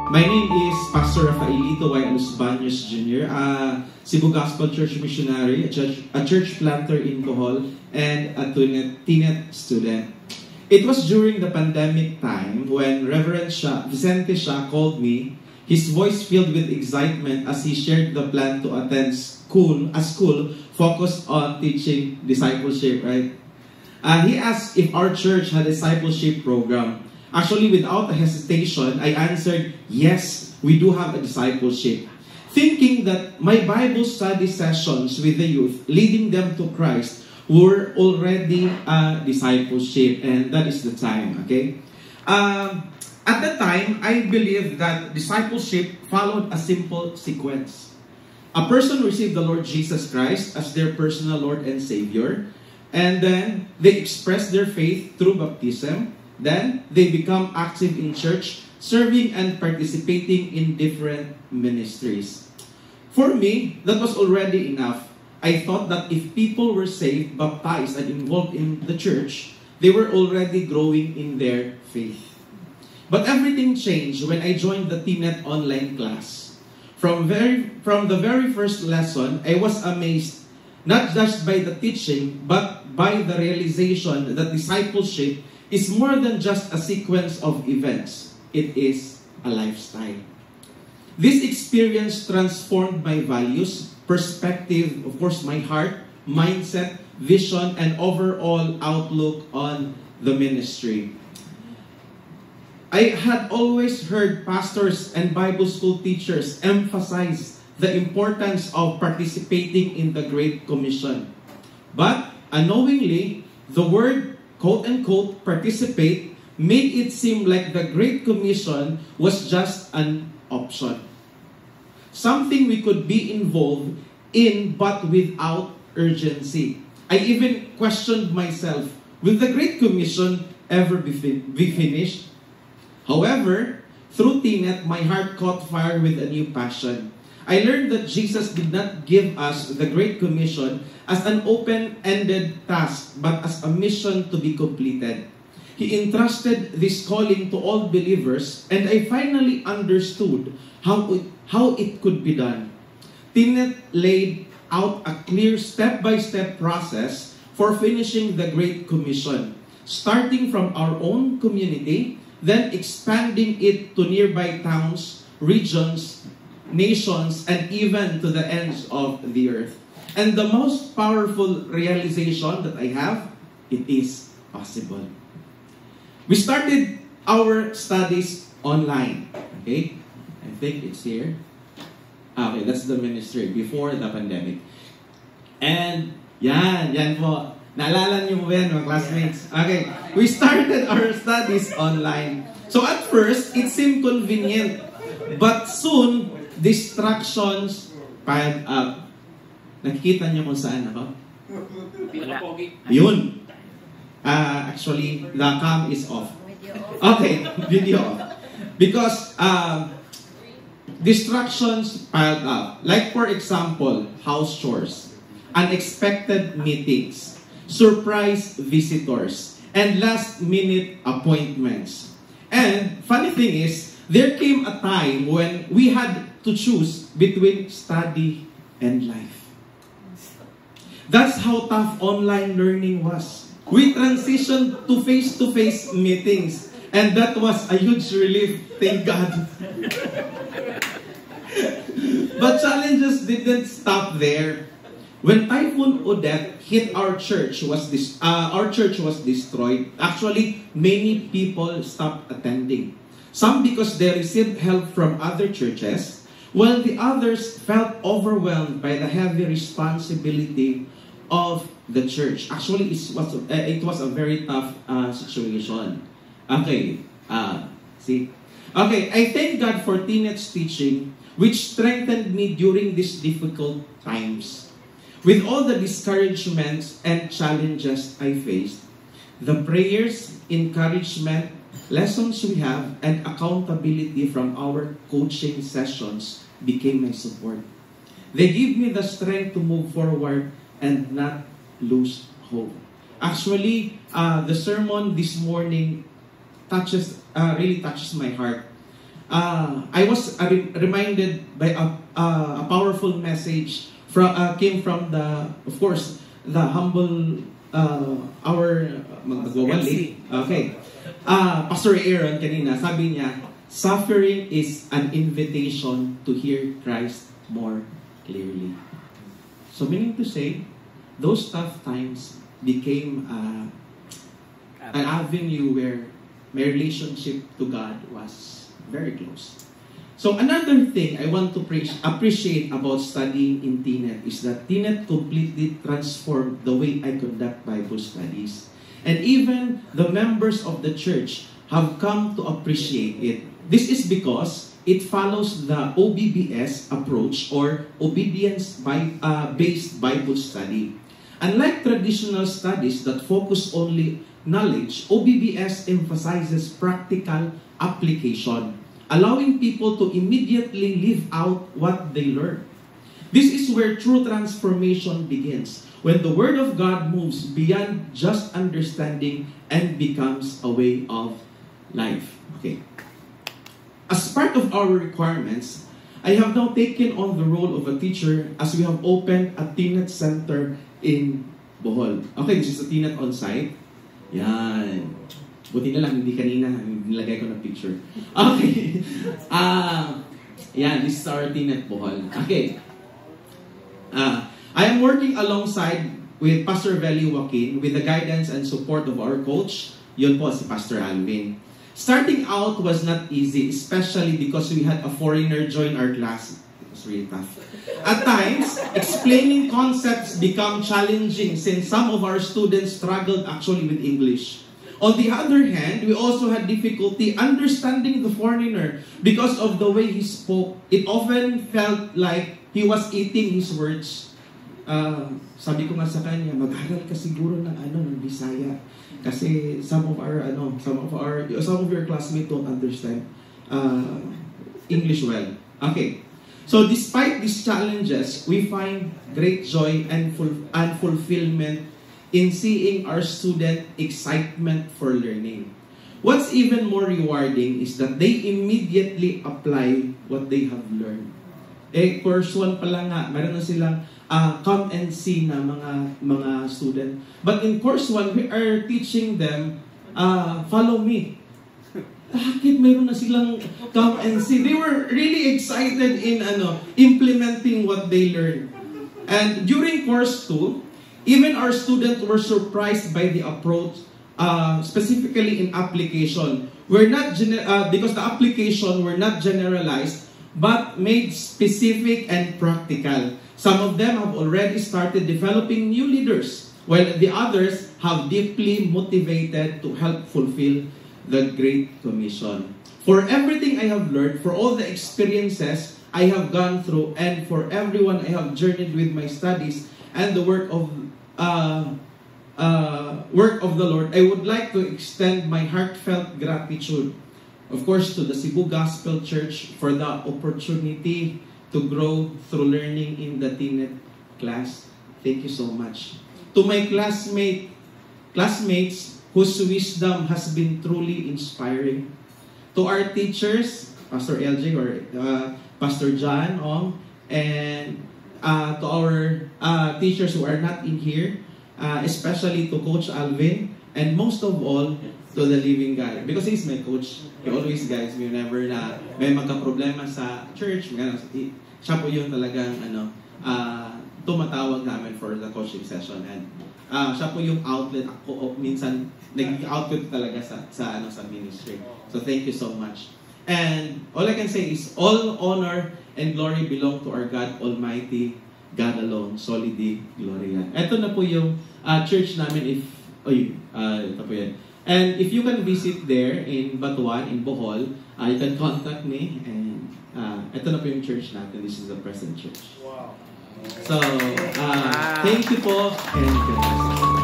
My name is Pastor Rafaelito Y. Alusbaños Jr., Cebu Gospel Church missionary, a church planter in Bohol, and a TNET student. It was during the pandemic time when Reverend Vicente Shah called me, his voice filled with excitement as he shared the plan to attend a school focused on teaching discipleship, right? He asked if our church had a discipleship program. Actually, without a hesitation, I answered, yes, we do have a discipleship. Thinking that my Bible study sessions with the youth, leading them to Christ, were already a discipleship, and that is the time, okay? At the time, I believed that discipleship followed a simple sequence. A person received the Lord Jesus Christ as their personal Lord and Savior, and then they express their faith through baptism. Then, they become active in church, serving and participating in different ministries. For me, that was already enough. I thought that if people were saved, baptized, and involved in the church, they were already growing in their faith. But everything changed when I joined the TNET online class. From the very first lesson, I was amazed, not just by the teaching, but by the realization that discipleship is more than just a sequence of events. It is a lifestyle. This experience transformed my values, perspective, of course, my heart, mindset, vision, and overall outlook on the ministry. I had always heard pastors and Bible school teachers emphasize the importance of participating in the Great Commission. But unknowingly, the word quote-unquote participate made it seem like the Great Commission was just an option. Something we could be involved in but without urgency. I even questioned myself, will the Great Commission ever be finished? However, through TNET, my heart caught fire with a new passion. I learned that Jesus did not give us the Great Commission as an open-ended task, but as a mission to be completed. He entrusted this calling to all believers, and I finally understood how it could be done. TNET laid out a clear step-by-step process for finishing the Great Commission, starting from our own community, then expanding it to nearby towns, regions, nations, and even to the ends of the earth. And the most powerful realization that I have, it is possible. We started our studies online. Okay? I think it's here. Okay, that's the ministry before the pandemic. And yan po. Naalala niyo mo yan, mga classmates? Okay, we started our studies online. So at first, it seemed convenient. But soon, distractions piled up. Nakikita niyo kung saan ako? Yun. Actually, the cam is off. Okay, video off. Because distractions piled up. Like for example, house chores, unexpected meetings, surprise visitors, and last-minute appointments. And funny thing is, there came a time when we had to choose between study and life. That's how tough online learning was. We transitioned to face-to-face meetings, and that was a huge relief, thank God. But challenges didn't stop there. When Typhoon Odette hit our church was destroyed. Actually, many people stopped attending. Some because they received help from other churches, while the others felt overwhelmed by the heavy responsibility of the church. Actually, it was a very tough situation. Okay, see? Okay, I thank God for TNET's teaching, which strengthened me during these difficult times. With all the discouragements and challenges I faced, the prayers, encouragement, lessons we have, and accountability from our coaching sessions became my support. They give me the strength to move forward and not lose hope. Actually, the sermon this morning really touches my heart. I was reminded by a powerful message came from of course, the humble, our magwawali. Okay. Pastor Aaron kanina, sabi niya, suffering is an invitation to hear Christ more clearly. So meaning to say, those tough times became an avenue where my relationship to God was very close. So another thing I want to appreciate about studying in TNET is that TNET completely transformed the way I conduct Bible studies. And even the members of the church have come to appreciate it. This is because it follows the OBBS approach, or obedience-based Bible study. Unlike traditional studies that focus only knowledge, OBBS emphasizes practical application, allowing people to immediately live out what they learn. This is where true transformation begins, when the Word of God moves beyond just understanding and becomes a way of life. Okay. As part of our requirements, I have now taken on the role of a teacher as we have opened a TNET Center in Bohol. Okay, this is a TNET on-site. Yan. Buti na lang, hindi kanina, nilagay ko ng picture. Okay. Yan, this is our TNET Bohol. Okay. I am working alongside with Pastor Veli Joaquin with the guidance and support of our coach. Yun po si Pastor Alvin. Starting out was not easy, especially because we had a foreigner join our class. It was really tough. At times, explaining concepts become challenging since some of our students struggled actually with English. On the other hand, we also had difficulty understanding the foreigner because of the way he spoke. It often felt like he was eating his words. Sabi ko nga sa kanya, mag-aral ka siguro ng Bisaya. Kasi some of your classmates don't understand English well. Okay. So despite these challenges, we find great joy and fulfillment in seeing our student excitement for learning. What's even more rewarding is that they immediately apply what they have learned. Course 1 pa lang nga, meron na silang come and see na mga student. But in course 1, we are teaching them, follow me. Bakit meron na silang come and see? They were really excited in implementing what they learned. And during course 2, even our students were surprised by the approach, specifically in application. Because the application were not generalized, but made specific and practical. Some of them have already started developing new leaders, while the others have deeply motivated to help fulfill the Great Commission. For everything I have learned, for all the experiences I have gone through, and for everyone I have journeyed with my studies and the work of the Lord, I would like to extend my heartfelt gratitude, of course, to the Cebu Gospel Church for the opportunity to grow through learning in the TNET class. Thank you so much. To my classmates whose wisdom has been truly inspiring. To our teachers, Pastor LJ or Pastor John, and to our teachers who are not in here, especially to Coach Alvin, and most of all, to the living God. Because he's my coach. He always guides me whenever na may magka-problema sa church. Siya po yung talagang tumatawag namin for the coaching session. And siya po yung outlet. Ako minsan nag-outlet talaga sa ministry. So thank you so much. And all I can say is all honor and glory belong to our God Almighty, God alone, Soli Deo Gloria. Ito na po yung church namin. Ito po yan. And if you can visit there in Batuan, in Bohol, you can contact me. And ito na po yung church natin. This is the present church. Wow. So, thank you po. And good night.